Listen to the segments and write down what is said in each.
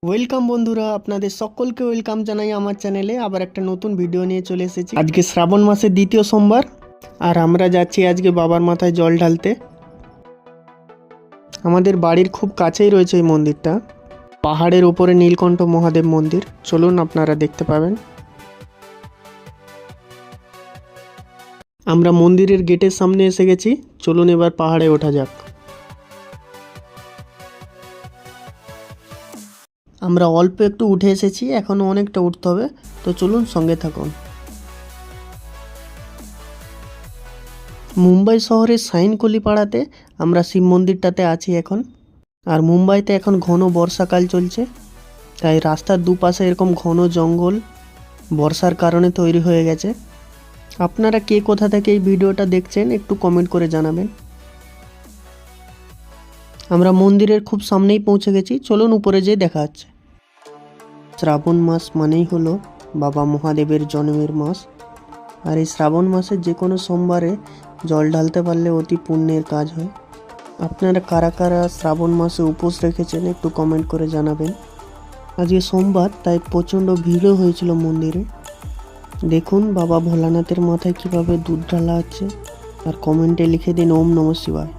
Welcome বন্ধুরা, আপনাদের সকলকে ওয়েলকাম জানাই আমার চ্যানেলে। আবার একটা নতুন ভিডিও নিয়ে চলে এসেছি। আজকে শ্রাবণ মাসের দ্বিতীয় সোমবার, আর আমরা যাচ্ছি আজকে বাবার মাথায় জল ঢালতে। আমাদের বাড়ির খুব কাছেই রয়েছে এই মন্দিরটা, পাহাড়ের উপরে নীলকণ্ঠ মহাদেব মন্দির। চলুন, আপনারা দেখতে পাবেন। আমরা মন্দিরের গেটের সামনে এসে গেছি। চলুন এবার পাহাড়ে ওঠা যাক। আমরা অল্প একটু উঠে এসেছি, এখনও অনেকটা উঠতে হবে, তো চলুন সঙ্গে থাকুন। মুম্বাই শহরের সাইনকলি পাড়াতে আমরা শিব মন্দিরটাতে আছি এখন। আর মুম্বাইতে এখন ঘন বর্ষাকাল চলছে, তাই রাস্তার দুপাশে এরকম ঘন জঙ্গল বর্ষার কারণে তৈরি হয়ে গেছে। আপনারা কে কোথা থেকে এই ভিডিওটা দেখছেন একটু কমেন্ট করে জানাবেন। আমরা মন্দিরের খুব সামনেই পৌঁছে গেছি, চলুন উপরে যেয়ে দেখা যাচ্ছে। শ্রাবণ মাস মানেই হলো বাবা মহাদেবের জন্মের মাস। আর এই শ্রাবণ মাসের যে কোনো সোমবারে জল ঢালতে পারলে অতি পুণ্যের কাজ হয়। আপনারা কারা কারা শ্রাবণ মাসে উপোস রেখেছেন একটু কমেন্ট করে জানাবেন। আজকে সোমবার, তাই প্রচণ্ড ভিড়ও হয়েছিল মন্দিরে। দেখুন বাবা ভোলানাথের মাথায় কিভাবে দুধ ঢালা হচ্ছে, আর কমেন্টে লিখে দিন ওম নমঃ শিবায়।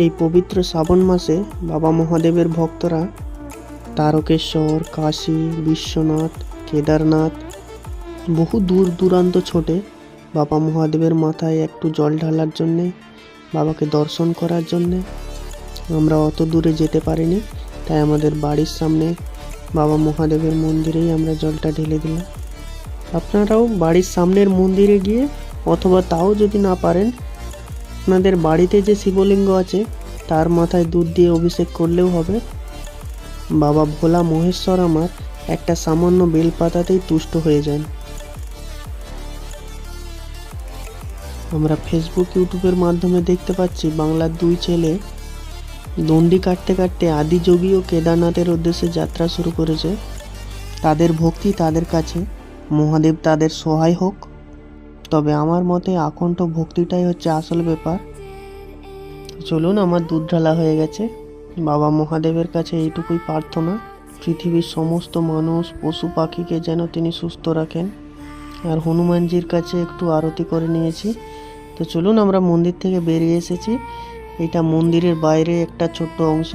এই পবিত্র শ্রাবণ মাসে বাবা মহাদেবের ভক্তরা তারকেশ্বর, কাশী, বিশ্বনাথ, কেদারনাথ বহু দূর দূরান্ত ছোটে বাবা মহাদেবের মাথায় একটু জল ঢালার জন্যে, বাবাকে দর্শন করার জন্যে। আমরা অত দূরে যেতে পারিনি, তাই আমাদের বাড়ির সামনে বাবা মহাদেবের মন্দিরেই আমরা জলটা ঢেলে দিলাম। আপনারাও বাড়ির সামনের মন্দিরে গিয়ে, অথবা তাও যদি না পারেন, আপনাদের বাড়িতে যে শিবলিঙ্গ আছে তার মাথায় দুধ দিয়ে অভিষেক করলেও হবে। বাবা ভোলা মহেশ্বর আমার একটা সামান্য বেলপাতাতেই তুষ্ট হয়ে যান। আমরা ফেসবুক, ইউটিউবের মাধ্যমে দেখতে পাচ্ছি বাংলার দুই ছেলে দণ্ডি কাটতে কাটতে আদিযোগী ও কেদারনাথের উদ্দেশ্যে যাত্রা শুরু করেছে। তাদের ভক্তি তাদের কাছে, মহাদেব তাদের সহায় হোক। তবে আমার মতে আকণ্ঠ ভক্তিটাই হচ্ছে আসল ব্যাপার। চলুন, আমার দুধ ঢালা হয়ে গেছে। বাবা মহাদেবের কাছে এইটুকুই প্রার্থনা, পৃথিবীর সমস্ত মানুষ, পশু পাখিকে যেন তিনি সুস্থ রাখেন। আর হনুমানজির কাছে একটু আরতি করে নিয়েছি। তো চলুন, আমরা মন্দির থেকে বেরিয়ে এসেছি। এটা মন্দিরের বাইরে একটা ছোট্ট অংশ।